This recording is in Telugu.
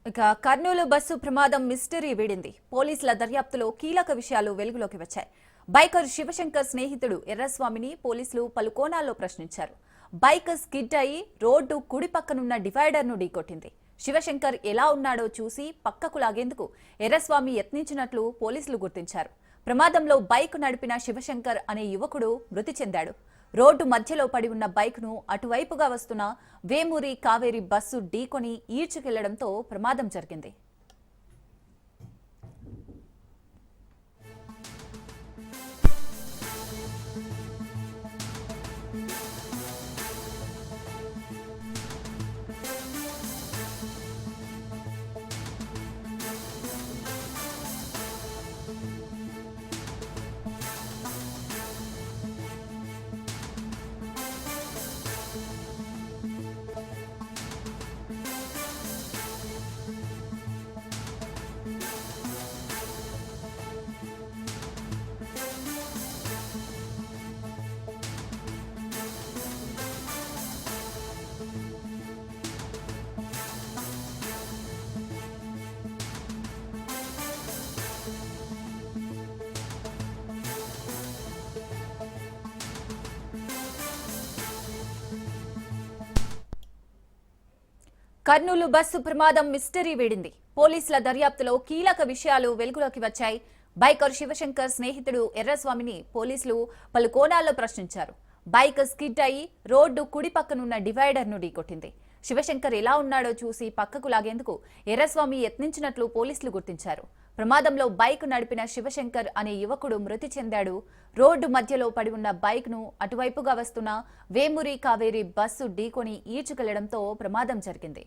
ఇక కర్నూలు బస్సు ప్రమాదం మిస్టరీ వీడింది. పోలీసుల దర్యాప్తులో కీలక విషయాలు వెలుగులోకి వచ్చాయి. బైకర్ శివశంకర్ స్నేహితుడు ఎర్రస్వామిని పోలీసులు పలు కోణాల్లో ప్రశ్నించారు. బైక్ స్కిడ్ అయి రోడ్డు కుడి పక్కనున్న డివైడర్ను ఢీకొట్టింది. శివశంకర్ ఎలా ఉన్నాడో చూసి పక్కకు లాగేందుకు ఎర్రస్వామి యత్నించినట్లు పోలీసులు గుర్తించారు. ప్రమాదంలో బైక్ నడిపిన శివశంకర్ అనే యువకుడు మృతి చెందాడు. రోడ్డు మధ్యలో పడి ఉన్న బైక్ను అటువైపుగా వస్తున్న వేమూరి కావేరి బస్సు ఢీకొని ఈడ్చుకెళ్లడంతో ప్రమాదం జరిగింది. కర్నూలు బస్సు ప్రమాదం మిస్టరీ వీడింది. పోలీసుల దర్యాప్తులో కీలక విషయాలు వెలుగులోకి వచ్చాయి. బైకర్ శివశంకర్ స్నేహితుడు ఎర్రస్వామిని పోలీసులు పలు కోణాల్లో ప్రశ్నించారు. బైక్ స్కిడ్ అయి రోడ్డు కుడి పక్కనున్న డివైడర్ను ఢీకొట్టింది. శివశంకర్ ఎలా ఉన్నాడో చూసి పక్కకు లాగేందుకు ఎర్రస్వామి యత్నించినట్లు పోలీసులు గుర్తించారు. ప్రమాదంలో బైక్ నడిపిన శివశంకర్ అనే యువకుడు మృతి చెందాడు. రోడ్డు మధ్యలో పడి ఉన్న బైక్ను అటువైపుగా వస్తున్న వేమూరి కావేరి బస్సు ఢీకొని ఈడ్చుకెళ్లడంతో ప్రమాదం జరిగింది.